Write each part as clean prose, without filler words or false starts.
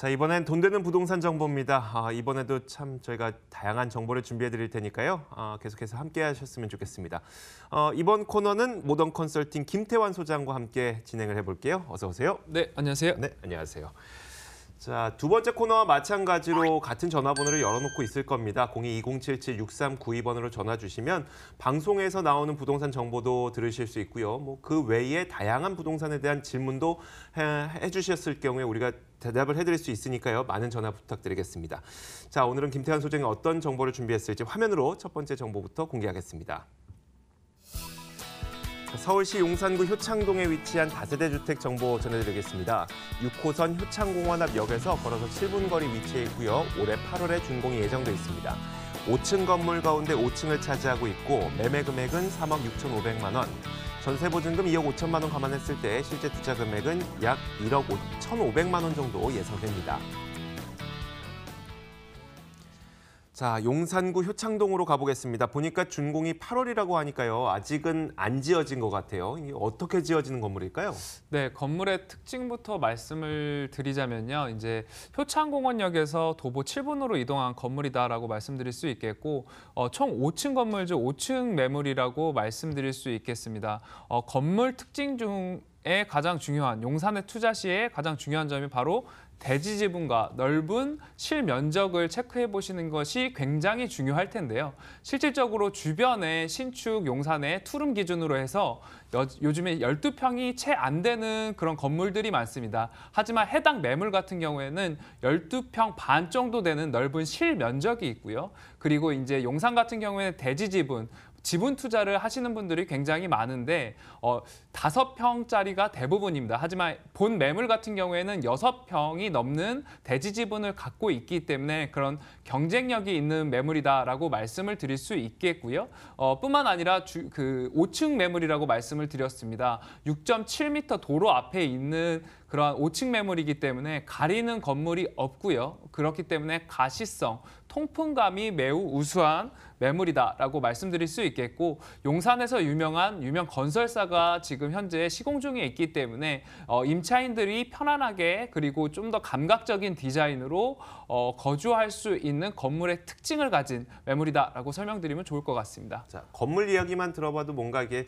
자, 이번엔 돈 되는 부동산 정보입니다. 이번에도 참 저희가 다양한 정보를 준비해 드릴 테니까요. 계속해서 함께 하셨으면 좋겠습니다. 이번 코너는 모던 컨설팅 김태환 소장과 함께 진행을 해볼게요. 어서 오세요. 네, 안녕하세요. 네, 안녕하세요. 자, 두 번째 코너와 마찬가지로 같은 전화번호를 열어놓고 있을 겁니다. 02-2077-6392번으로 전화 주시면 방송에서 나오는 부동산 정보도 들으실 수 있고요. 그 외에 다양한 부동산에 대한 질문도 해주셨을 경우에 우리가 대답을 해드릴 수 있으니까요. 많은 전화 부탁드리겠습니다. 자, 오늘은 김태환 소장이 어떤 정보를 준비했을지 화면으로 첫 번째 정보부터 공개하겠습니다. 서울시 용산구 효창동에 위치한 다세대 주택 정보 전해드리겠습니다. 6호선 효창공원 앞 역에서 걸어서 7분 거리 위치해 있고요. 올해 8월에 준공이 예정돼 있습니다. 5층 건물 가운데 5층을 차지하고 있고 매매 금액은 3억 6,500만 원. 전세 보증금 2억 5천만 원 감안했을 때 실제 투자 금액은 약 1억 1,500만 원 정도 예상됩니다. 자, 용산구 효창동으로 가보겠습니다. 보니까 준공이 8월이라고 하니까요. 아직은 안 지어진 것 같아요. 이게 어떻게 지어지는 건물일까요? 네, 건물의 특징부터 말씀을 드리자면요. 이제 효창공원역에서 도보 7분으로 이동한 건물이다라고 말씀드릴 수 있겠고, 총 5층 건물 중 5층 매물이라고 말씀드릴 수 있겠습니다. 건물 특징 중에 가장 중요한, 용산에 투자 시에 가장 중요한 점이 바로 대지 지분과 넓은 실면적을 체크해 보시는 것이 굉장히 중요할 텐데요. 실질적으로 주변에 신축 용산의 투룸 기준으로 해서 요즘에 12평이 채 안 되는 그런 건물들이 많습니다. 하지만 해당 매물 같은 경우에는 12평 반 정도 되는 넓은 실면적이 있고요. 그리고 이제 용산 같은 경우에는 대지 지분 투자를 하시는 분들이 굉장히 많은데 5평짜리가 대부분입니다. 하지만 본 매물 같은 경우에는 6평이 넘는 대지 지분을 갖고 있기 때문에 그런 경쟁력이 있는 매물이다라고 말씀을 드릴 수 있겠고요. 뿐만 아니라 5층 매물이라고 말씀을 드렸습니다. 6.7m 도로 앞에 있는 그러한 5층 매물이기 때문에 가리는 건물이 없고요. 그렇기 때문에 가시성, 통풍감이 매우 우수한 매물이다라고 말씀드릴 수 있겠고, 용산에서 유명 건설사가 지금 현재 시공 중에 있기 때문에 임차인들이 편안하게 그리고 좀 더 감각적인 디자인으로 거주할 수 있는 건물의 특징을 가진 매물이다라고 설명드리면 좋을 것 같습니다. 자, 건물 이야기만 들어봐도 뭔가 이게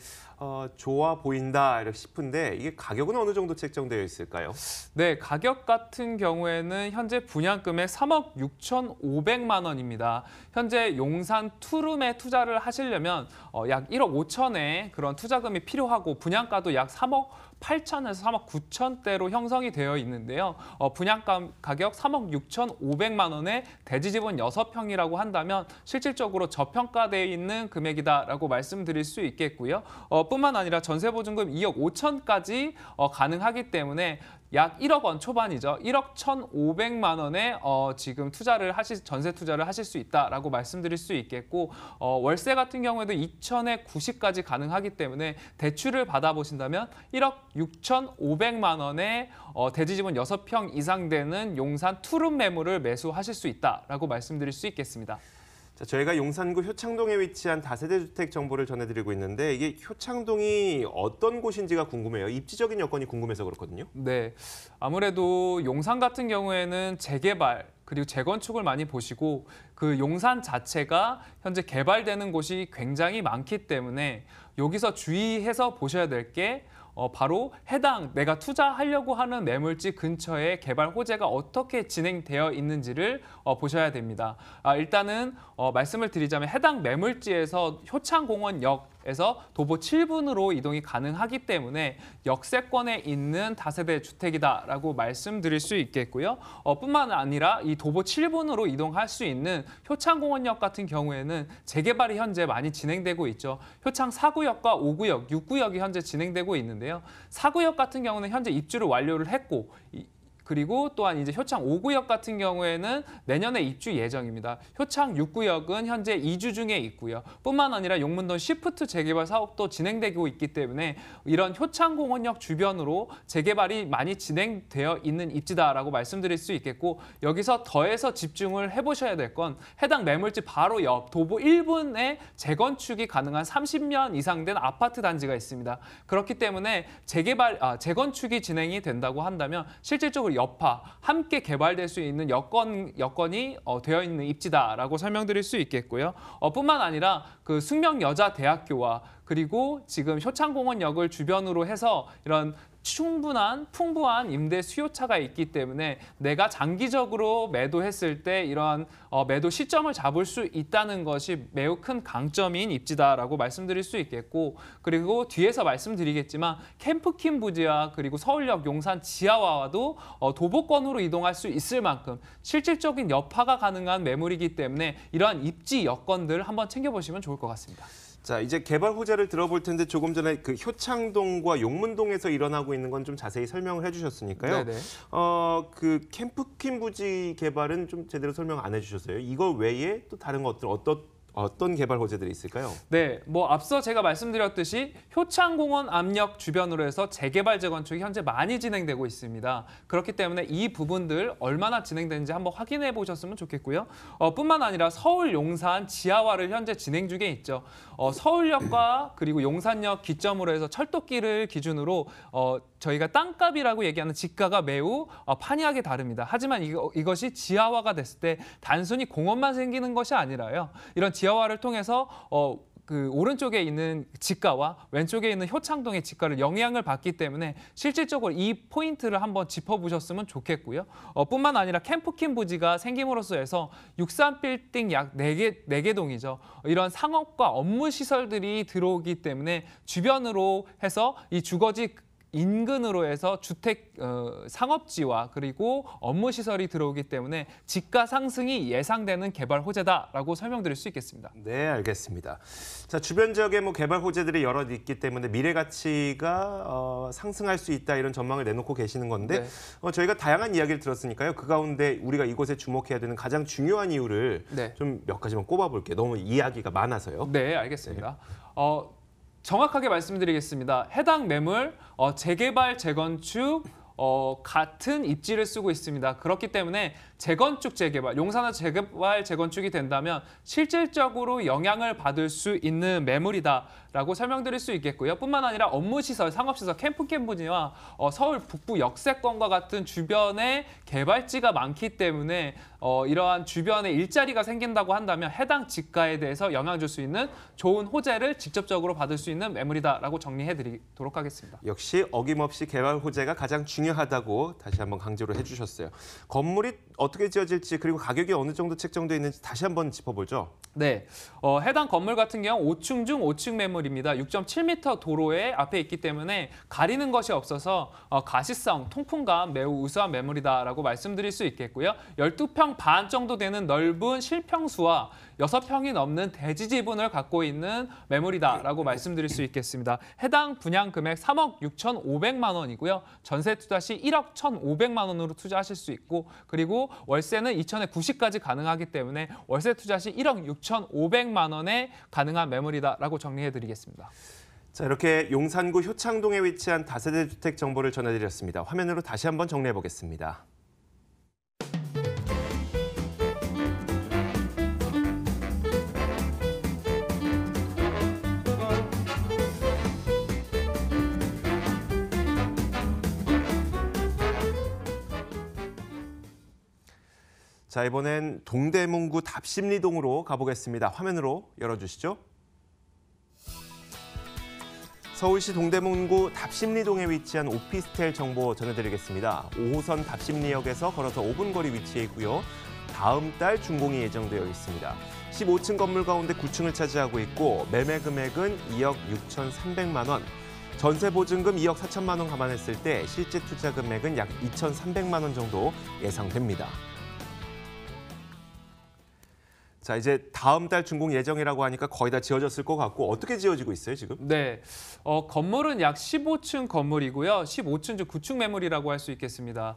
좋아 보인다 이렇게 싶은데 이게 가격은 어느 정도 책정되어 있을까요? 네, 가격 같은 경우에는 현재 분양금액 3억 6,500만 원입니다. 현재 용산 투룸에 투자를 하시려면 약 1억 5천의 그런 투자금이 필요하고 분양가도 약 3억 8천에서 3억 9천대로 형성이 되어 있는데요. 분양가 가격 3억 6,500만 원에 대지지분 6평이라고 한다면 실질적으로 저평가되어 있는 금액이다라고 말씀드릴 수 있겠고요. 뿐만 아니라 전세보증금 2억 5천까지 가능하기 때문에 약 1억 원 초반이죠. 1억 1,500만 원에 지금 전세 투자를 하실 수 있다라고 말씀드릴 수 있겠고, 월세 같은 경우에도 2천에 90까지 가능하기 때문에 대출을 받아보신다면 1억 6,500만 원에 대지지분 6평 이상 되는 용산 투룸 매물을 매수하실 수 있다라고 말씀드릴 수 있겠습니다. 자, 저희가 용산구 효창동에 위치한 다세대 주택 정보를 전해드리고 있는데 이게 효창동이 어떤 곳인지가 궁금해요. 입지적인 여건이 궁금해서 그렇거든요. 네, 아무래도 용산 같은 경우에는 재개발 그리고 재건축을 많이 보시고 그 용산 자체가 현재 개발되는 곳이 굉장히 많기 때문에 여기서 주의해서 보셔야 될 게 바로 내가 투자하려고 하는 매물지 근처에 개발 호재가 어떻게 진행되어 있는지를 보셔야 됩니다. 일단은 말씀을 드리자면 해당 매물지에서 효창공원역에서 도보 7분으로 이동이 가능하기 때문에 역세권에 있는 다세대 주택이다라고 말씀드릴 수 있겠고요. 뿐만 아니라 이 도보 7분으로 이동할 수 있는 효창공원역 같은 경우에는 재개발이 현재 많이 진행되고 있죠. 효창 4구역과 5구역, 6구역이 현재 진행되고 있는데요. 4구역 같은 경우는 현재 입주를 완료를 했고 그리고 또한 이제 효창 5구역 같은 경우에는 내년에 입주 예정입니다. 효창 6구역은 현재 이주 중에 있고요. 뿐만 아니라 용문동 시프트 재개발 사업도 진행되고 있기 때문에 이런 효창공원역 주변으로 재개발이 많이 진행되어 있는 입지다라고 말씀드릴 수 있겠고, 여기서 더해서 집중을 해보셔야 될 건 해당 매물지 바로 옆 도보 1분에 재건축이 가능한 30년 이상 된 아파트 단지가 있습니다. 그렇기 때문에 재건축이 진행이 된다고 한다면 실질적으로 여파 함께 개발될 수 있는 여건이 되어 있는 입지다라고 설명드릴 수 있겠고요. 뿐만 아니라 그 숙명여자대학교와 그리고 지금 효창공원역을 주변으로 해서 이런 풍부한 임대 수요차가 있기 때문에 내가 장기적으로 매도했을 때 이러한 매도 시점을 잡을 수 있다는 것이 매우 큰 강점인 입지다라고 말씀드릴 수 있겠고, 그리고 뒤에서 말씀드리겠지만 캠프킨 부지와 그리고 서울역 용산 지하화와도 도보권으로 이동할 수 있을 만큼 실질적인 여파가 가능한 매물이기 때문에 이러한 입지 여건들 한번 챙겨보시면 좋을 것 같습니다. 자, 이제 개발 호재를 들어볼 텐데 조금 전에 그 효창동과 용문동에서 일어나고 있는 건 좀 자세히 설명을 해주셨으니까요. 네네. 그 캠프킨 부지 개발은 좀 제대로 설명 안 해주셨어요. 이거 외에 또 다른 것들 어떤 개발 호재들이 있을까요? 네, 앞서 제가 말씀드렸듯이 효창공원 압력 주변으로 해서 재개발 재건축이 현재 많이 진행되고 있습니다. 그렇기 때문에 이 부분들 얼마나 진행되는지 한번 확인해 보셨으면 좋겠고요. 뿐만 아니라 서울 용산 지하화를 현재 진행 중에 있죠. 서울역과 그리고 용산역 기점으로 해서 철도길을 기준으로 저희가 땅값이라고 얘기하는 지가가 매우 판이하게 다릅니다. 하지만 이것이 지하화가 됐을 때 단순히 공원만 생기는 것이 아니라요. 이런 지하화를 통해서 그 오른쪽에 있는 지가와 왼쪽에 있는 효창동의 지가를 영향을 받기 때문에 실질적으로 이 포인트를 한번 짚어보셨으면 좋겠고요. 뿐만 아니라 캠프킨 부지가 생김으로써 해서 63빌딩 약 4개 동이죠. 이런 상업과 업무 시설들이 들어오기 때문에 주변으로 해서 이 주거지 인근으로 해서 주택 상업지와 그리고 업무 시설이 들어오기 때문에 지가 상승이 예상되는 개발 호재다라고 설명드릴 수 있겠습니다. 네, 알겠습니다. 자, 주변 지역에 개발 호재들이 여러 있기 때문에 미래 가치가 상승할 수 있다 이런 전망을 내놓고 계시는 건데 네. 저희가 다양한 이야기를 들었으니까요. 그 가운데 우리가 이곳에 주목해야 되는 가장 중요한 이유를 네. 좀 몇 가지만 꼽아볼게요. 너무 이야기가 많아서요. 네, 알겠습니다. 정확하게 말씀드리겠습니다. 해당 매물 재개발, 재건축 같은 입지를 쓰고 있습니다. 그렇기 때문에 재건축, 재개발, 용산의 재개발, 재건축이 된다면 실질적으로 영향을 받을 수 있는 매물이다라고 설명드릴 수 있겠고요. 뿐만 아니라 업무시설, 상업시설, 캠프킨 부지와 서울 북부 역세권과 같은 주변에 개발지가 많기 때문에 이러한 주변에 일자리가 생긴다고 한다면 해당 지가에 대해서 영향을 줄 수 있는 좋은 호재를 직접적으로 받을 수 있는 매물이다라고 정리해드리도록 하겠습니다. 역시 어김없이 개발 호재가 가장 중요하다고 다시 한번 강조를 해주셨어요. 건물이 어떻게 지어질지 그리고 가격이 어느 정도 책정되어 있는지 다시 한번 짚어보죠. 네, 해당 건물 같은 경우 5층 중 5층 매물입니다. 6.7m 도로에 앞에 있기 때문에 가리는 것이 없어서 가시성, 통풍감 매우 우수한 매물이다라고 말씀드릴 수 있겠고요. 12평 반 정도 되는 넓은 실평수와 6평이 넘는 대지 지분을 갖고 있는 매물이다라고 말씀드릴 수 있겠습니다. 해당 분양 금액 3억 6,500만 원이고요. 전세 투자 시 1억 1,500만 원으로 투자하실 수 있고 그리고 월세는 2천에 90까지 가능하기 때문에 월세 투자 시 1억 6,500만 원에 가능한 매물이다라고 정리해드리겠습니다. 자, 이렇게 용산구 효창동에 위치한 다세대 주택 정보를 전해드렸습니다. 화면으로 다시 한번 정리해보겠습니다. 자, 이번엔 동대문구 답심리동으로 가보겠습니다. 화면으로 열어주시죠. 서울시 동대문구 답심리동에 위치한 오피스텔 정보 전해드리겠습니다. 5호선 답심리역에서 걸어서 5분 거리 위치해 있고요. 다음 달 준공이 예정되어 있습니다. 15층 건물 가운데 9층을 차지하고 있고 매매 금액은 2억 6,300만 원. 전세 보증금 2억 4천만 원 감안했을 때 실제 투자 금액은 약 2,300만 원 정도 예상됩니다. 자, 이제 다음 달 준공 예정이라고 하니까 거의 다 지어졌을 것 같고 어떻게 지어지고 있어요, 지금? 네, 건물은 약 15층 건물이고요. 15층 중 9층 매물이라고 할 수 있겠습니다.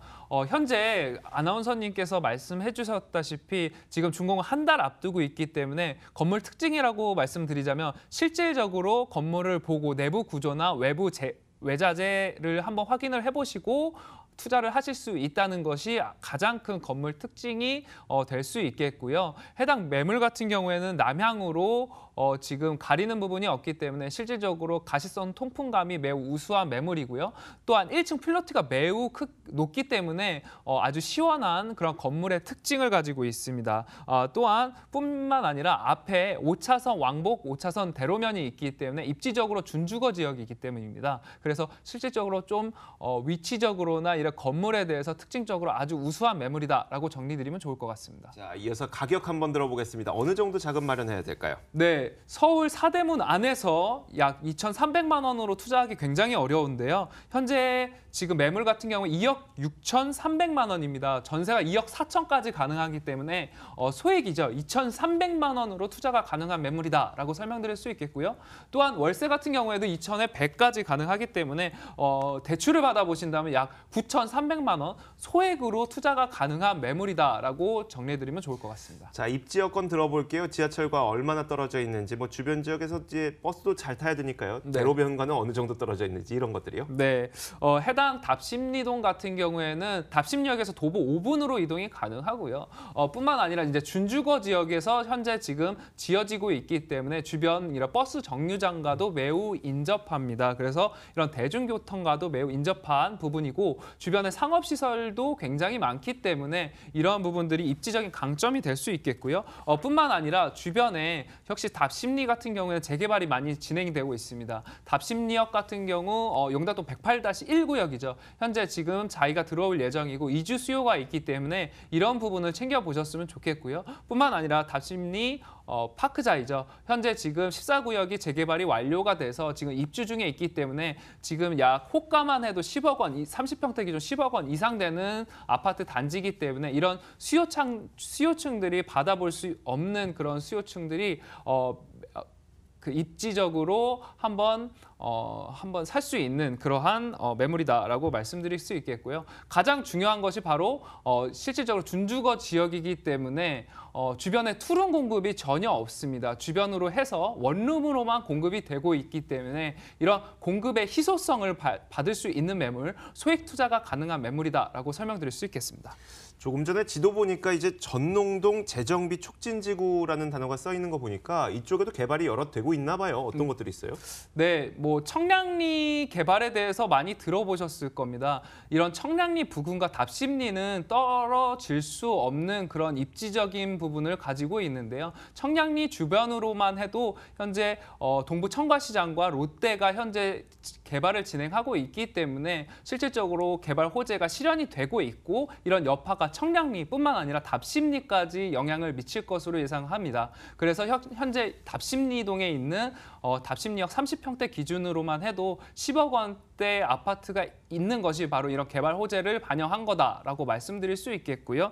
현재 아나운서님께서 말씀해 주셨다시피 지금 준공을 한 달 앞두고 있기 때문에 건물 특징이라고 말씀드리자면 실질적으로 건물을 보고 내부 구조나 외자재를 한번 확인을 해보시고 투자를 하실 수 있다는 것이 가장 큰 건물 특징이 될 수 있겠고요. 해당 매물 같은 경우에는 남향으로 지금 가리는 부분이 없기 때문에 실질적으로 가시성 통풍감이 매우 우수한 매물이고요. 또한 1층 필로티가 매우 높기 때문에 아주 시원한 그런 건물의 특징을 가지고 있습니다. 또한 뿐만 아니라 앞에 5차선 왕복 5차선 대로면이 있기 때문에 입지적으로 준주거 지역이기 때문입니다. 그래서 실질적으로 좀 위치적으로나 이런 건물에 대해서 특징적으로 아주 우수한 매물이다라고 정리드리면 좋을 것 같습니다. 자, 이어서 가격 한번 들어보겠습니다. 어느 정도 자금 마련해야 될까요? 네, 서울 사대문 안에서 약 2,300만 원으로 투자하기 굉장히 어려운데요. 현재 지금 매물 같은 경우 2억 6,300만 원입니다. 전세가 2억 4천까지 가능하기 때문에 소액이죠. 2,300만 원으로 투자가 가능한 매물이다라고 설명드릴 수 있겠고요. 또한 월세 같은 경우에도 2천에 100까지 가능하기 때문에 대출을 받아보신다면 약 9,300만 원 소액으로 투자가 가능한 매물이다라고 정리해드리면 좋을 것 같습니다. 자, 입지 여건 들어볼게요. 지하철과 얼마나 떨어져 있는지, 뭐 주변 지역에서 이제 버스도 잘 타야 되니까요. 네. 대로변과는 어느 정도 떨어져 있는지 이런 것들이요. 네, 해당 답심리동 같은 경우에는 답심역에서 도보 5분으로 이동이 가능하고요. 뿐만 아니라 이제 준주거 지역에서 현재 지금 지어지고 있기 때문에 주변 이런 버스 정류장과도 매우 인접합니다. 그래서 이런 대중교통과도 매우 인접한 부분이고 주변에 상업시설도 굉장히 많기 때문에 이러한 부분들이 입지적인 강점이 될 수 있겠고요. 뿐만 아니라 주변에 역시 답심리 같은 경우에는 재개발이 많이 진행이 되고 있습니다. 답심리역 같은 경우 용담동 108-1구역이죠. 현재 지금 자이가 들어올 예정이고 이주 수요가 있기 때문에 이런 부분을 챙겨보셨으면 좋겠고요. 뿐만 아니라 답심리 파크자이죠. 현재 지금 14구역이 재개발이 완료가 돼서 지금 입주 중에 있기 때문에 지금 약 호가만 해도 10억 원, 30평대 기준 10억 원 이상 되는 아파트 단지이기 때문에 이런 수요층들이 받아볼 수 없는 그런 수요층들이 그 입지적으로 한번 살 수 있는 그러한 매물이다라고 말씀드릴 수 있겠고요. 가장 중요한 것이 바로 실질적으로 준주거 지역이기 때문에 주변에 투룸 공급이 전혀 없습니다. 주변으로 해서 원룸으로만 공급이 되고 있기 때문에 이런 공급의 희소성을 받을 수 있는 매물, 소액 투자가 가능한 매물이다라고 설명드릴 수 있겠습니다. 조금 전에 지도 보니까 이제 전농동 재정비 촉진지구라는 단어가 써 있는 거 보니까 이쪽에도 개발이 여러 되고 있나 봐요. 어떤 것들이 있어요? 네, 뭐 청량리 개발에 대해서 많이 들어보셨을 겁니다. 이런 청량리 부근과 답심리는 떨어질 수 없는 그런 입지적인 부분을 가지고 있는데요. 청량리 주변으로만 해도 현재 동부 청과시장과 롯데가 현재 개발을 진행하고 있기 때문에 실질적으로 개발 호재가 실현이 되고 있고 이런 여파가 청량리뿐만 아니라 답심리까지 영향을 미칠 것으로 예상합니다. 그래서 현재 답심리동에 있는 답심리역 30평대 기준으로만 해도 10억 원대 아파트가 있는 것이 바로 이런 개발 호재를 반영한 거다라고 말씀드릴 수 있겠고요.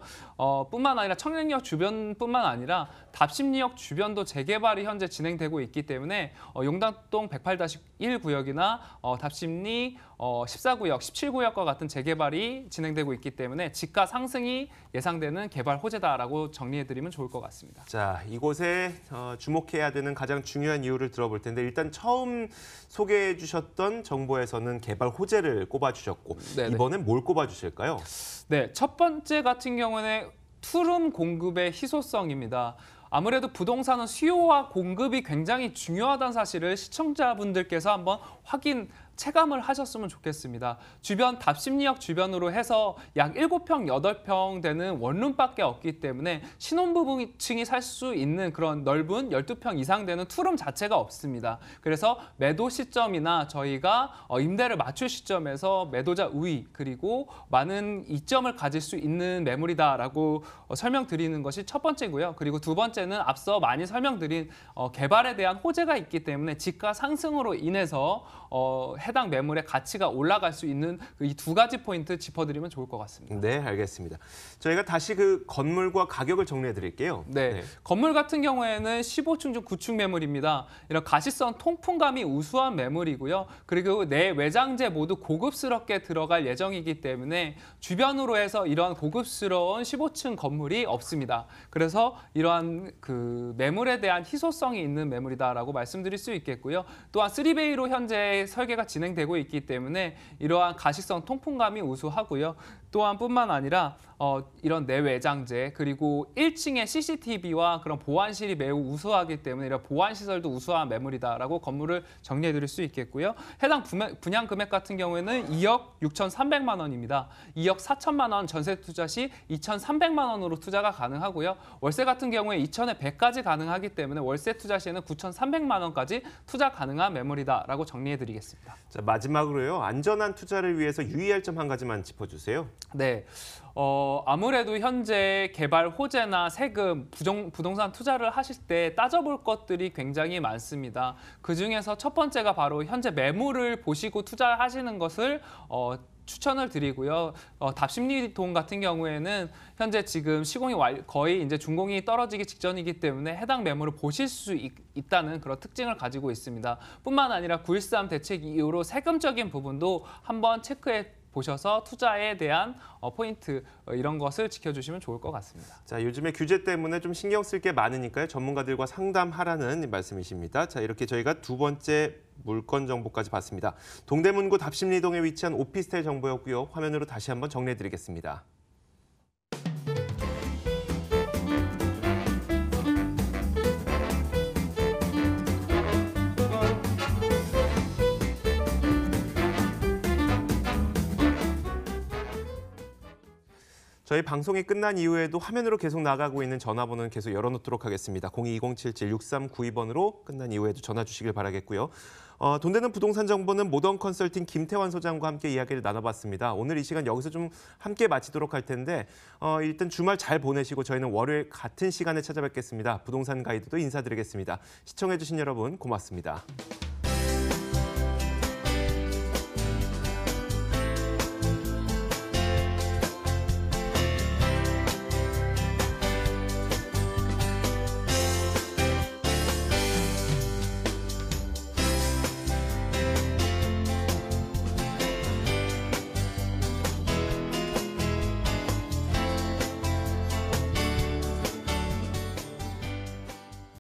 뿐만 아니라 청량리역 주변뿐만 아니라 답심리역 주변도 재개발이 현재 진행되고 있기 때문에 용담동 108-1구역이나 답심리 14구역, 17구역과 같은 재개발이 진행되고 있기 때문에 집가 상승이 예상되는 개발 호재다라고 정리해드리면 좋을 것 같습니다. 자, 이곳에 주목해야 되는 가장 중요한 이유를 들어볼 텐데 일단 처음 소개해 주셨던 정보에서는 개발 호재를 꼽아주셨고 네네. 이번엔 뭘 꼽아주실까요? 네, 첫 번째 같은 경우는 투룸 공급의 희소성입니다. 아무래도 부동산은 수요와 공급이 굉장히 중요하다는 사실을 시청자분들께서 한번 체감을 하셨으면 좋겠습니다. 주변 답심리역 주변으로 해서 약 7평, 8평 되는 원룸밖에 없기 때문에 신혼부부층이 살 수 있는 그런 넓은 12평 이상 되는 투룸 자체가 없습니다. 그래서 매도 시점이나 저희가 임대를 맞출 시점에서 매도자 우위 그리고 많은 이점을 가질 수 있는 매물이다라고 설명드리는 것이 첫 번째고요. 그리고 두 번째는 앞서 많이 설명드린 개발에 대한 호재가 있기 때문에 집가 상승으로 인해서 해당 매물의 가치가 올라갈 수 있는 이 두 가지 포인트 짚어드리면 좋을 것 같습니다. 네, 알겠습니다. 저희가 다시 그 건물과 가격을 정리해 드릴게요. 네, 건물 같은 경우에는 15층 중 9층 매물입니다. 이런 가시성 통풍감이 우수한 매물이고요. 그리고 내 외장재 모두 고급스럽게 들어갈 예정이기 때문에 주변으로 해서 이러한 고급스러운 15층 건물이 없습니다. 그래서 이러한 그 매물에 대한 희소성이 있는 매물이다라고 말씀드릴 수 있겠고요. 또한 3베이로 현재 설계가 진행되고 있기 때문에 이러한 가식성 통풍감이 우수하고요. 또한 뿐만 아니라 이런 내외장재 그리고 1층의 CCTV와 그런 보안실이 매우 우수하기 때문에 이런 보안 시설도 우수한 매물이다라고 건물을 정리해드릴 수 있겠고요. 해당 분양 금액 같은 경우에는 2억 6,300만 원입니다. 2억 4천만 원 전세 투자 시 2,300만 원으로 투자가 가능하고요. 월세 같은 경우에 2천에 100까지 가능하기 때문에 월세 투자 시에는 9,300만 원까지 투자 가능한 매물이다라고 정리해드리겠습니다. 자, 마지막으로요. 안전한 투자를 위해서 유의할 점 한 가지만 짚어주세요. 네. 아무래도 현재 개발 호재나 세금, 부동산 투자를 하실 때 따져볼 것들이 굉장히 많습니다. 그중에서 첫 번째가 바로 현재 매물을 보시고 투자하시는 것을 추천을 드리고요. 답심리동 같은 경우에는 현재 지금 시공이 거의 이제 준공이 떨어지기 직전이기 때문에 해당 매물을 보실 수 있다는 그런 특징을 가지고 있습니다. 뿐만 아니라 9.13 대책 이후로 세금적인 부분도 한번 체크해 보셔서 투자에 대한 포인트 이런 것을 지켜주시면 좋을 것 같습니다. 자, 요즘에 규제 때문에 좀 신경 쓸 게 많으니까요. 전문가들과 상담하라는 말씀이십니다. 자, 이렇게 저희가 두 번째 물건 정보까지 봤습니다. 동대문구 답심리동에 위치한 오피스텔 정보였고요. 화면으로 다시 한번 정리해드리겠습니다. 저희 방송이 끝난 이후에도 화면으로 계속 나가고 있는 전화번호는 계속 열어놓도록 하겠습니다. 0220776392번으로 끝난 이후에도 전화 주시길 바라겠고요. 돈 되는 부동산 정보는 모던 컨설팅 김태환 소장과 함께 이야기를 나눠봤습니다. 오늘 이 시간 여기서 좀 함께 마치도록 할 텐데 일단 주말 잘 보내시고 저희는 월요일 같은 시간에 찾아뵙겠습니다. 부동산 가이드도 인사드리겠습니다. 시청해주신 여러분 고맙습니다.